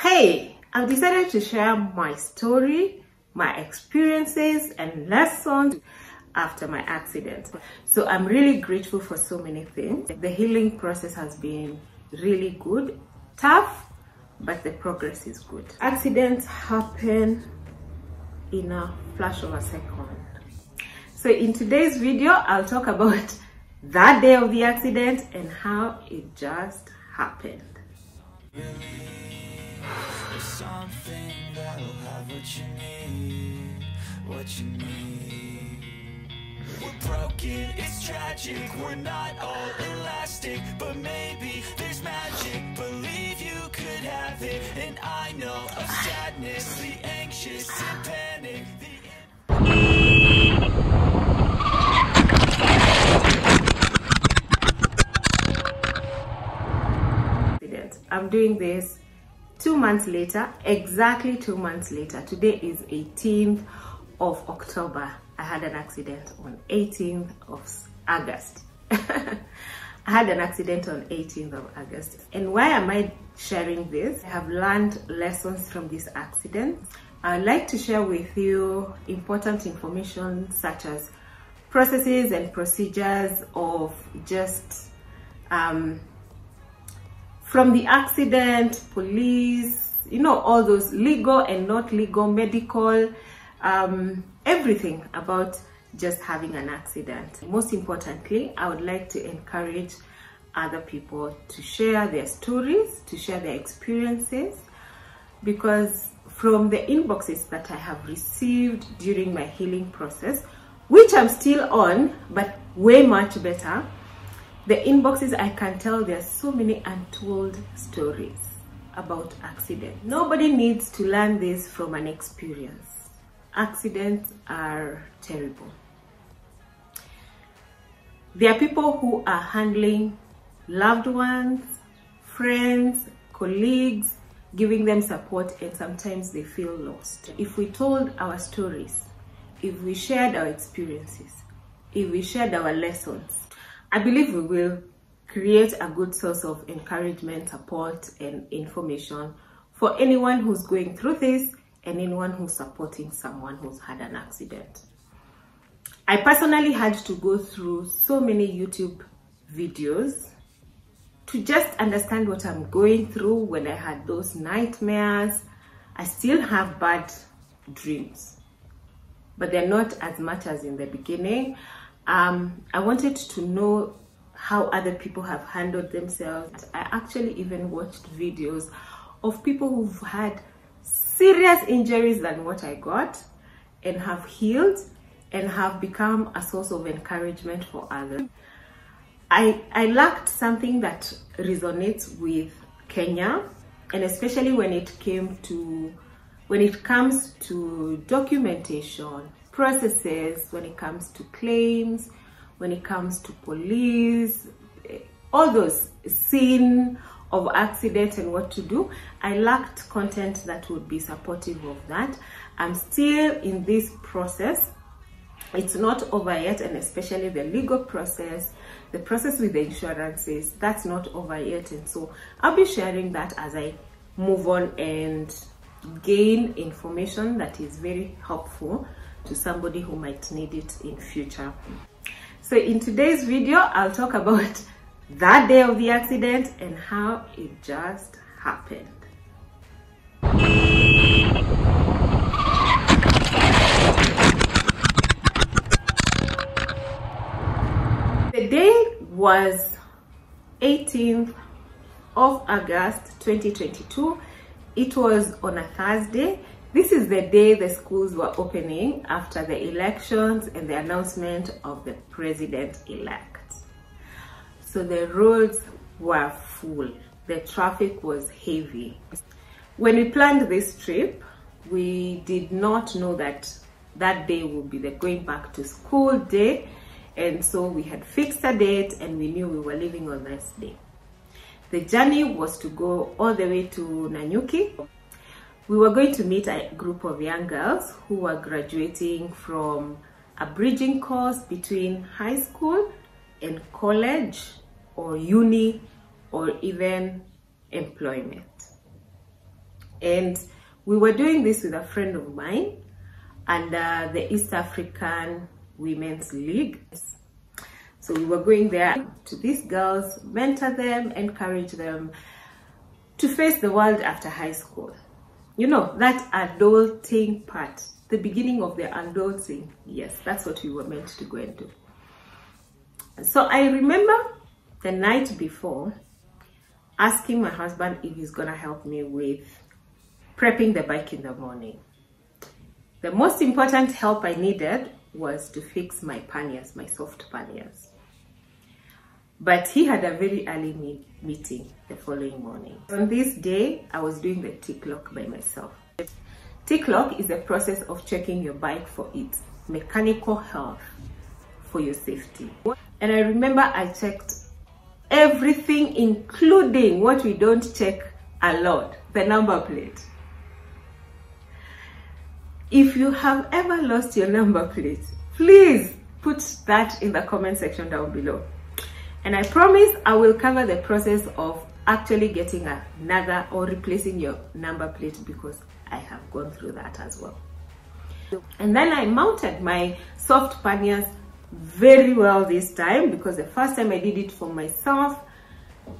Hey, I've decided to share my story, my experiences and lessons after my accident. So I'm really grateful for so many things. The healing process has been really good, tough, but the progress is good. Accidents happen in a flash of a second. So in today's video, I'll talk about that day of the accident and how it just happened. There's something that'll have what you need. We're broken, it's tragic, we're not all elastic, but maybe there's magic. Believe you could have it, and I know of sadness, the anxious and panic. I'm doing this 2 months later, exactly 2 months later. Today is 18th of October. I had an accident on 18th of August. I had an accident on 18th of August. And why am I sharing this? I have learned lessons from this accident. I'd like to share with you important information such as processes and procedures of just from the accident, police, all those legal and not legal, medical, everything about just having an accident. Most importantly, I would like to encourage other people to share their stories, to share their experiences, because from the inboxes that I have received during my healing process, which I'm still on, but way much better, the inboxes, I can tell there are so many untold stories about accidents. Nobody needs to learn this from an experience. Accidents are terrible. There are people who are handling loved ones, friends, colleagues, giving them support, and sometimes they feel lost. If we told our stories, if we shared our experiences, if we shared our lessons, I believe we will create a good source of encouragement, support, and information for anyone who's going through this and anyone who's supporting someone who's had an accident. I personally had to go through so many YouTube videos to just understand what I'm going through when I had those nightmares. I still have bad dreams, but they're not as much as in the beginning. I wanted to know how other people have handled themselves. I actually even watched videos of people who've had serious injuries than what I got and have healed and have become a source of encouragement for others. I lacked something that resonates with Kenya, and especially when it comes to documentation, processes, when it comes to claims, when it comes to police, all those scene of accident and what to do. I lacked content that would be supportive of that. I'm still in this process. It's not over yet, and especially the legal process, the process with the insurances, that's not over yet. And so I'll be sharing that as I move on and gain information that is very helpful to somebody who might need it in future. So in today's video, I'll talk about that day of the accident and how it just happened. The day was 18th of August 2022. It was on a Thursday. This is the day the schools were opening after the elections and the announcement of the president-elect. So the roads were full. The traffic was heavy. When we planned this trip, we did not know that that day would be the going back to school day. And so we had fixed a date and we knew we were leaving on this day. The journey was to go all the way to Nanyuki. We were going to meet a group of young girls who were graduating from a bridging course between high school and college or uni or even employment. And we were doing this with a friend of mine under the East African Women's League. So we were going there to these girls, mentor them, encourage them to face the world after high school. You know, that adulting part, the beginning of the adulting. Yes, that's what we were meant to go and do. So I remember the night before asking my husband if he's gonna help me with prepping the bike in the morning. The most important help I needed was to fix my panniers, my soft panniers. But he had a very early meeting the following morning. On this day, I was doing the tick lock by myself. Tick lock is a process of checking your bike for its mechanical health for your safety. And I remember I checked everything, including what we don't check a lot, the number plate. If you have ever lost your number plate, please put that in the comment section down below. And I promise I will cover the process of actually getting another or replacing your number plate, because I have gone through that as well. And then I mounted my soft panniers very well this time, because the first time I did it for myself,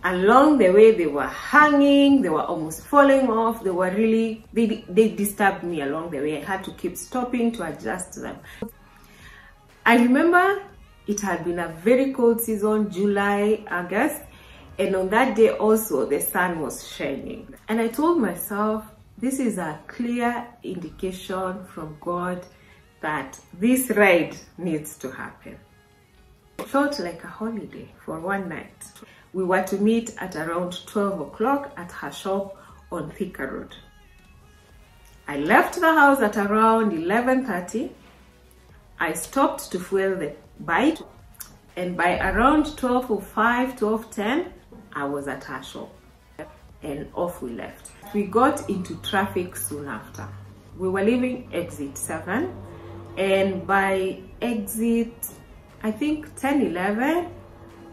along the way they were hanging, they were almost falling off, they were really, they disturbed me along the way. I had to keep stopping to adjust them. I remember it had been a very cold season, July, August, and on that day also the sun was shining. And I told myself, this is a clear indication from God that this ride needs to happen. It felt like a holiday for one night. We were to meet at around 12 o'clock at her shop on Thika Road. I left the house at around 11:30. I stopped to fuel the bike, and by around 12:05, 12:10, I was at her shop, and off we left. We got into traffic soon after. We were leaving exit 7, and by exit, I think 10, 11,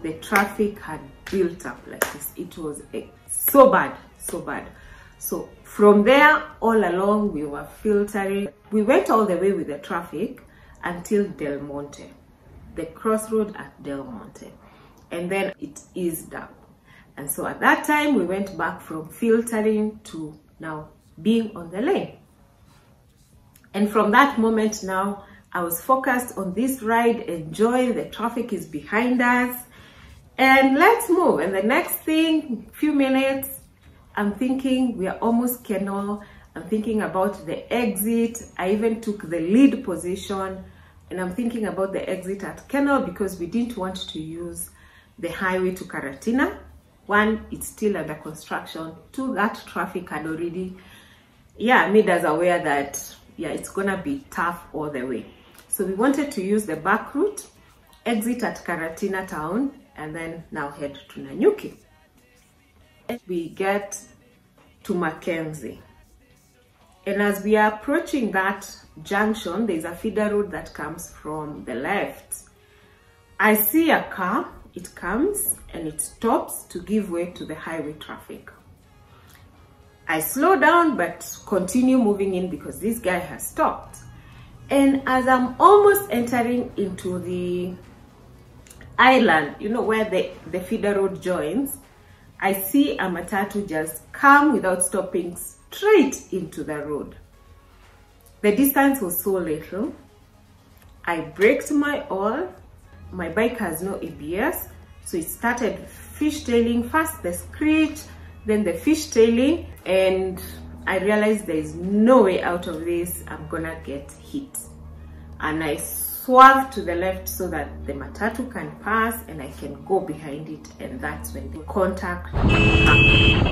the traffic had built up like this. It was so bad, so bad. So from there, all along, we were filtering. We went all the way with the traffic until Del Monte, the crossroad at Del Monte, and then it eased up. And so at that time, we went back from filtering to now being on the lane. And from that moment now, I was focused on this ride, enjoy, the traffic is behind us, and let's move. And the next thing, few minutes, I'm thinking we are almost Kenol. I'm thinking about the exit. I even took the lead position, and I'm thinking about the exit at Kenol because we didn't want to use the highway to Karatina. One, it's still under construction. Two, that traffic had already, made us aware that, it's gonna be tough all the way. So we wanted to use the back route, exit at Karatina town, and then now head to Nanyuki. We get to Mackenzie. And as we are approaching that junction, there's a feeder road that comes from the left. I see a car, it comes and it stops to give way to the highway traffic. I slow down but continue moving in because this guy has stopped. And as I'm almost entering into the island, where the feeder road joins, I see a matatu just come without stopping straight into the road. The distance was so little. I braked my all. My bike has no ABS, so it started fishtailing, first the screech, then the fishtailing, and I realized there is no way out of this. I'm gonna get hit. And I swerved to the left so that the matatu can pass and I can go behind it, and that's when the contact happened.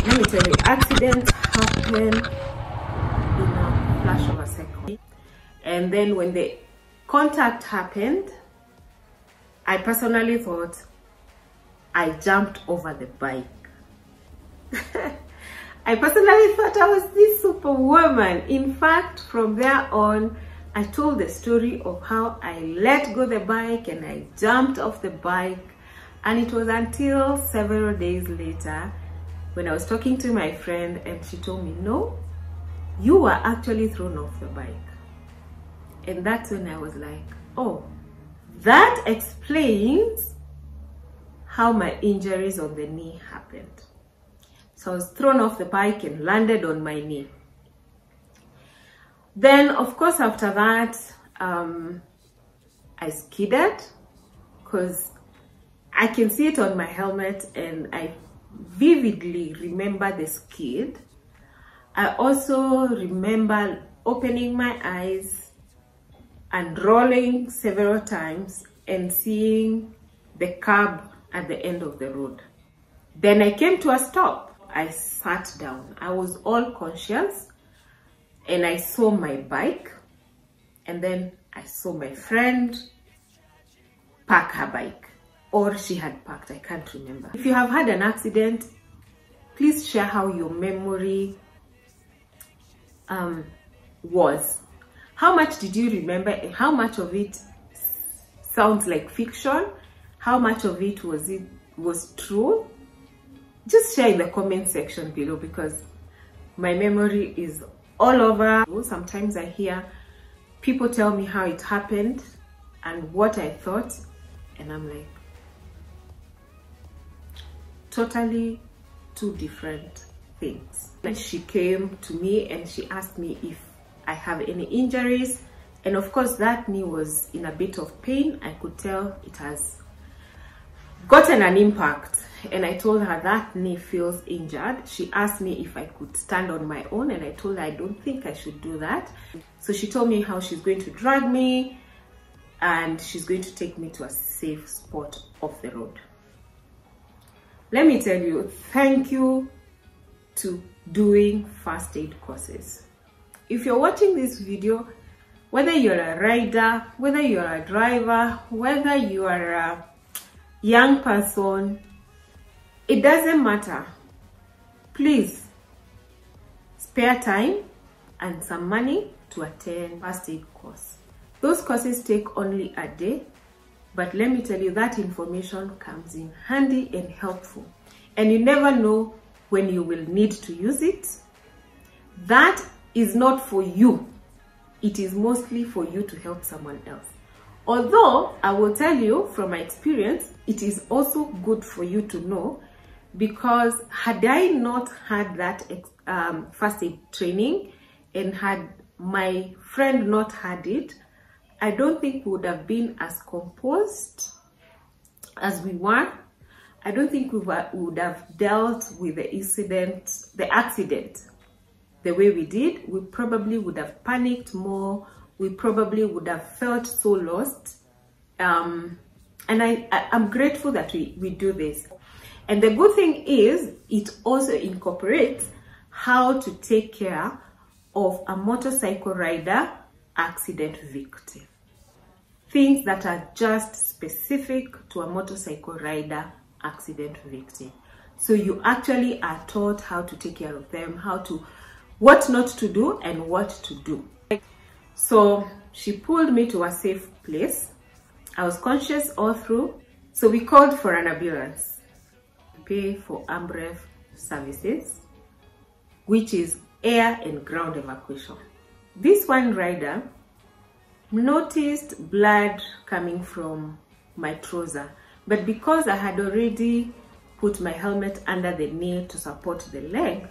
Let me tell you, accidents happen in a flash of a second. And then when the contact happened, I personally thought I jumped over the bike. I personally thought I was this superwoman. In fact, from there on, I told the story of how I let go the bike and I jumped off the bike. And it was until several days later when I was talking to my friend and she told me, no, you were actually thrown off the bike. And that's when I was like, oh, that explains how my injuries on the knee happened. So I was thrown off the bike and landed on my knee. Then, of course, after that, I skidded, because I can see it on my helmet and I vividly remember the skid. I also remember opening my eyes and rolling several times and seeing the curb at the end of the road. Then I came to a stop. I sat down. I was all conscious and I saw my bike, and then I saw my friend park her bike, or she had parked, I can't remember. If you have had an accident, please share how your memory was. How much did you remember, and how much of it sounds like fiction? How much of it was true? Just share in the comment section below, because my memory is all over. Sometimes I hear people tell me how it happened and what I thought, and I'm like, totally two different things. And she came to me and she asked me if I have any injuries, and of course that knee was in a bit of pain. I could tell it has gotten an impact, and I told her that knee feels injured. She asked me if I could stand on my own, and I told her I don't think I should do that. So she told me how she's going to drag me and she's going to take me to a safe spot off the road. Let me tell you, thank you to doing first aid courses. If you're watching this video, whether you're a rider, whether you're a driver, whether you are a young person, it doesn't matter. Please spare time and some money to attend first aid course. Those courses take only a day, but let me tell you, that information comes in handy and helpful, and you never know when you will need to use it. That is not for you. It is mostly for you to help someone else. Although I will tell you from my experience, it is also good for you to know, because had I not had that first aid training and had my friend not had it, I don't think we would have been as composed as we were. I don't think we would have dealt with the accident the way we did. We probably would have panicked more. We probably would have felt so lost. And I'm grateful that we do this. And the good thing is, it also incorporates how to take care of a motorcycle rider accident victim. Things that are just specific to a motorcycle rider accident victim. So you actually are taught how to take care of them, what not to do and what to do. So she pulled me to a safe place. I was conscious all through. So we called for an ambulance. Pay for AMREF services, which is air and ground evacuation. This one rider noticed blood coming from my trouser, but because I had already put my helmet under the knee to support the leg,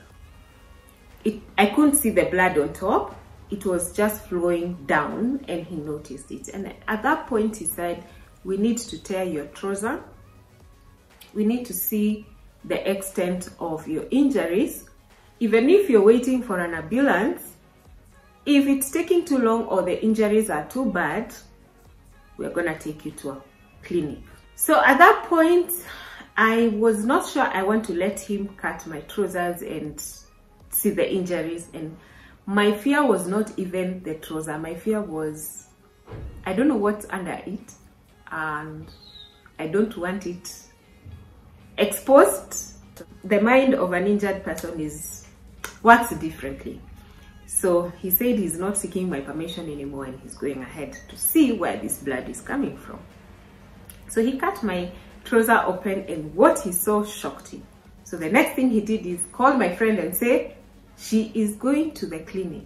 I couldn't see the blood on top. It was just flowing down, and he noticed it. And at that point he said, we need to tear your trouser. We need to see the extent of your injuries. Even if you're waiting for an ambulance, if it's taking too long or the injuries are too bad, we're gonna take you to a clinic. So at that point, I was not sure I want to let him cut my trousers and see the injuries. And my fear was not even the trouser. My fear was, I don't know what's under it, and I don't want it exposed. The mind of an injured person works differently. So he said he's not seeking my permission anymore, and he's going ahead to see where this blood is coming from. So he cut my trouser open, and what he saw shocked him. So So the next thing he did is call my friend and say, she is going to the clinic.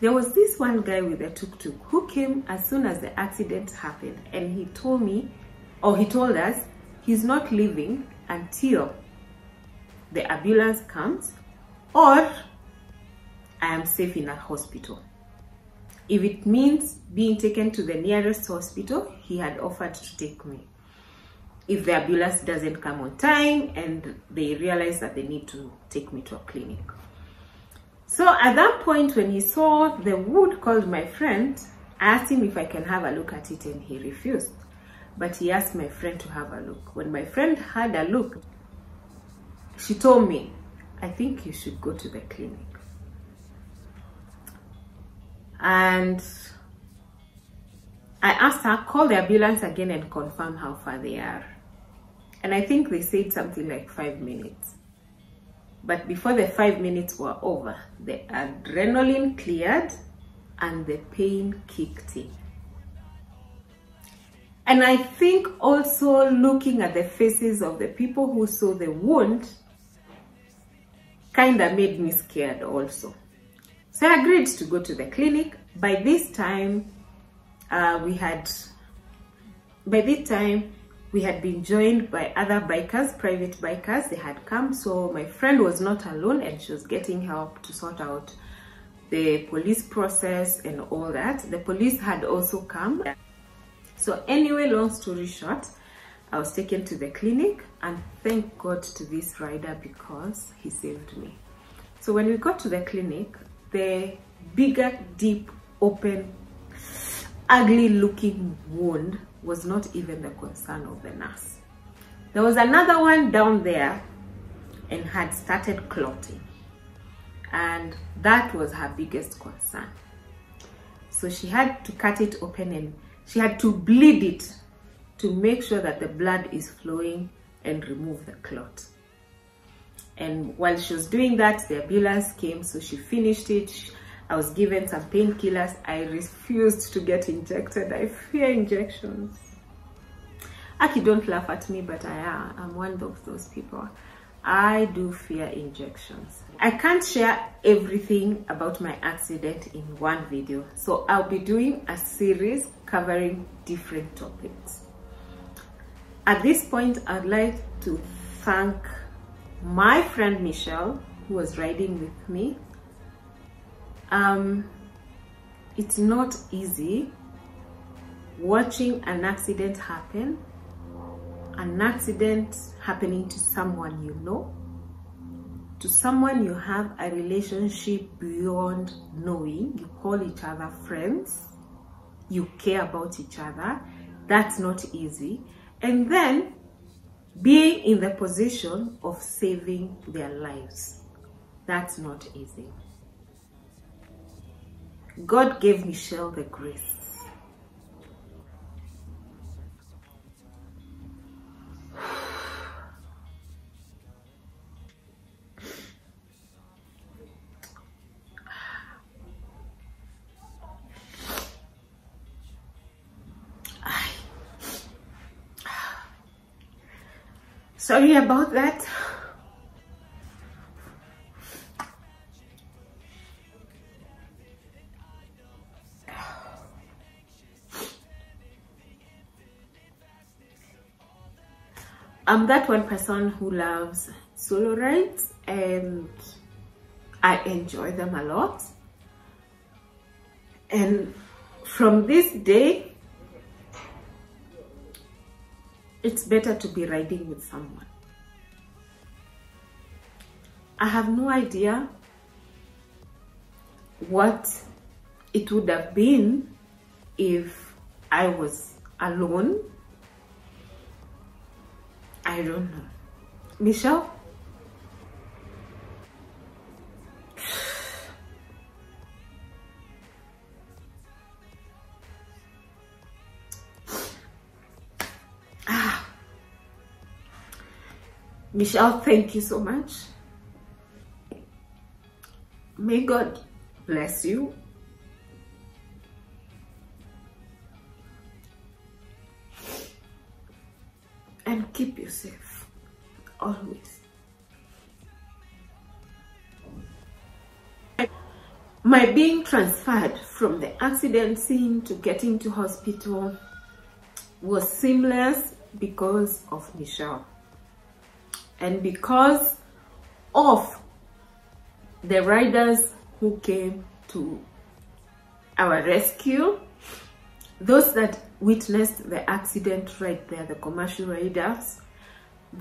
There was this one guy with a tuk-tuk who came as soon as the accident happened, and he told me, or he told us, he's not leaving until the ambulance comes or I am safe in a hospital. If it means being taken to the nearest hospital, he had offered to take me. If the ambulance doesn't come on time and they realize that they need to take me to a clinic. So at that point, when he saw the wound, called my friend, I asked him if I can have a look at it, and he refused. But he asked my friend to have a look. When my friend had a look, she told me, I think you should go to the clinic. And I asked her, call the ambulance again and confirm how far they are. And I think they said something like 5 minutes. But before the 5 minutes were over, the adrenaline cleared and the pain kicked in. And I think also looking at the faces of the people who saw the wound kind of made me scared also. So I agreed to go to the clinic. By this time, we had been joined by other bikers, private bikers. They had come, so my friend was not alone and she was getting help to sort out the police process and all that. The police had also come. So anyway, long story short, I was taken to the clinic, and thank God to this rider because he saved me. So when we got to the clinic, the bigger, deep, open, ugly looking wound was not even the concern of the nurse. There was another one down there and had started clotting, and that was her biggest concern. So she had to cut it open and she had to bleed it to make sure that the blood is flowing and remove the clot. And while she was doing that, the ambulance came, so she finished it. I was given some painkillers. I refused to get injected. I fear injections. Aki, don't laugh at me, but I'm one of those people. I do fear injections. I can't share everything about my accident in one video, so I'll be doing a series covering different topics. At this point, I'd like to thank my friend Michelle, who was riding with me. It's not easy watching an accident happen, an accident happening to someone you know, to someone you have a relationship beyond knowing. You call each other friends, you care about each other. That's not easy. And then being in the position of saving their lives, that's not easy. God gave Michelle the grace. Sorry about that. I'm that one person who loves solo rides, and I enjoy them a lot. And from this day, it's better to be riding with someone. I have no idea what it would have been if I was alone. I don't know. Michelle? Michelle, thank you so much. May God bless you. And keep you safe, always. My being transferred from the accident scene to getting to hospital was seamless because of Michelle and because of the riders who came to our rescue, those that witnessed the accident right there, the commercial riders.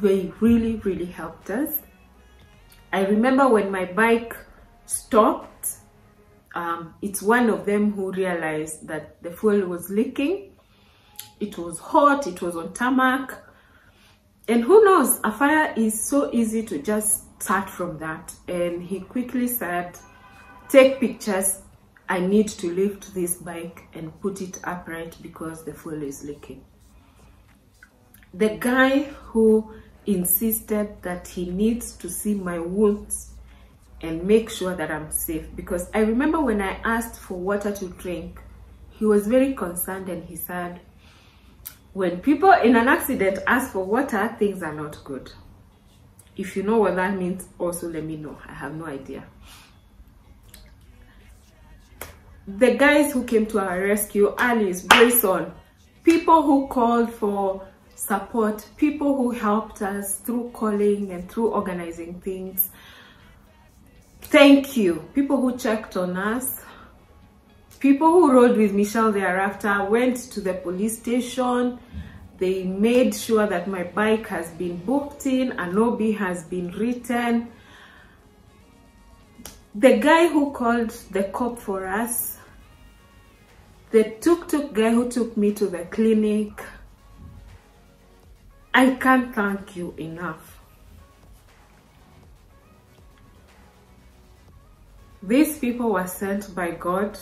They really helped us. I remember when my bike stopped, it's one of them who realized that the fuel was leaking. It was hot, it was on tarmac, and who knows, a fire is so easy to just start from that. And he quickly said, take pictures, I need to lift this bike and put it upright because the fuel is leaking. The guy who insisted that he needs to see my wounds and make sure that I'm safe, because I remember when I asked for water to drink, he was very concerned and he said, when people in an accident ask for water, things are not good. If you know what that means, also let me know. I have no idea. The guys who came to our rescue, Alice, Grayson, people who called for support, people who helped us through calling and through organizing things. Thank you. People who checked on us, people who rode with Michelle thereafter, went to the police station. They made sure that my bike has been booked in, an OB has been written. The guy who called the cop for us, the tuk-tuk guy who took me to the clinic, I can't thank you enough. These people were sent by God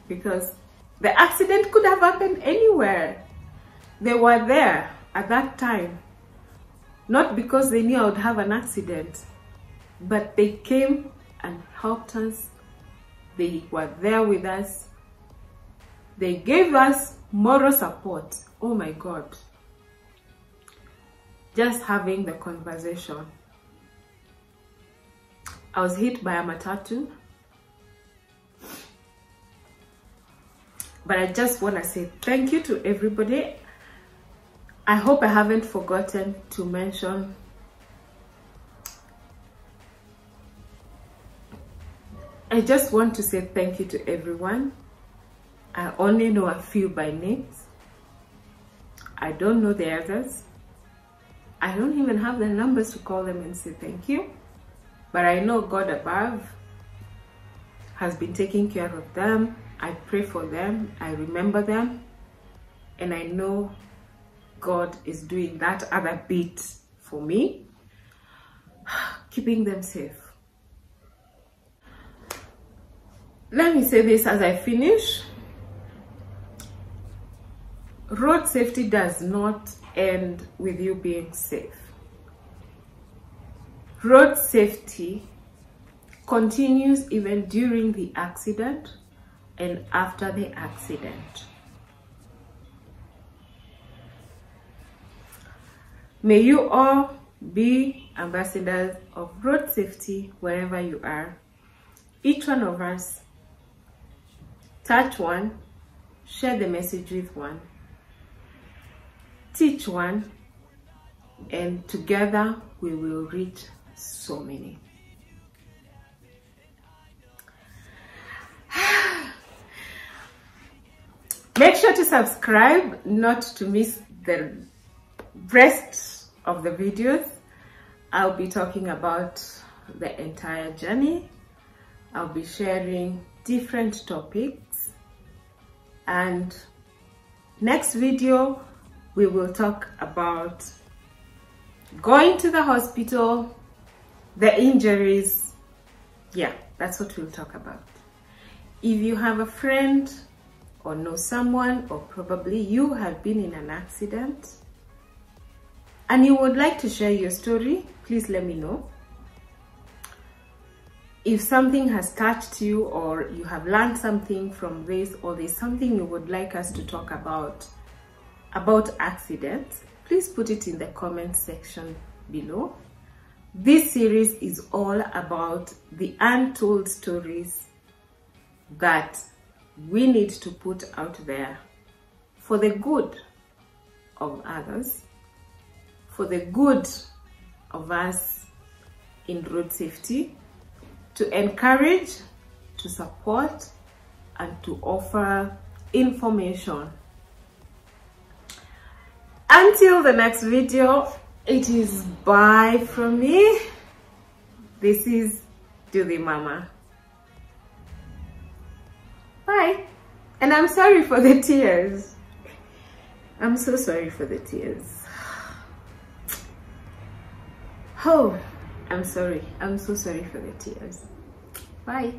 because the accident could have happened anywhere. They were there at that time, not because they knew I would have an accident, but they came and helped us. They were there with us. They gave us moral support. Oh my God. Just having the conversation. I was hit by a matatu. But I just want to say thank you to everybody. I hope I haven't forgotten to mention I just want to say thank you to everyone. I only know a few by names. I don't know the others. I don't even have the numbers to call them and say thank you. But I know God above has been taking care of them. I pray for them. I remember them. And I know God is doing that other bit for me, keeping them safe. Let me say this as I finish. Road safety does not end with you being safe. Road safety continues even during the accident and after the accident. May you all be ambassadors of road safety wherever you are. Each one of us touch one, share the message with one, teach one, and together we will reach so many. Make sure to subscribe not to miss the rest of the videos. I'll be talking about the entire journey. I'll be sharing different topics, and next video we will talk about going to the hospital, the injuries. Yeah, that's what we'll talk about. If you have a friend or know someone, or probably you have been in an accident and you would like to share your story, please let me know. If something has touched you, or you have learned something from this, or there's something you would like us to talk about accidents, please put it in the comment section below. This series is all about the untold stories that we need to put out there for the good of others, for the good of us in road safety, to encourage, to support, and to offer information. Until the next video, it is bye from me. This is Nduthi Mama. Bye. And I'm sorry for the tears. I'm so sorry for the tears. Oh, I'm sorry. I'm so sorry for the tears. Bye.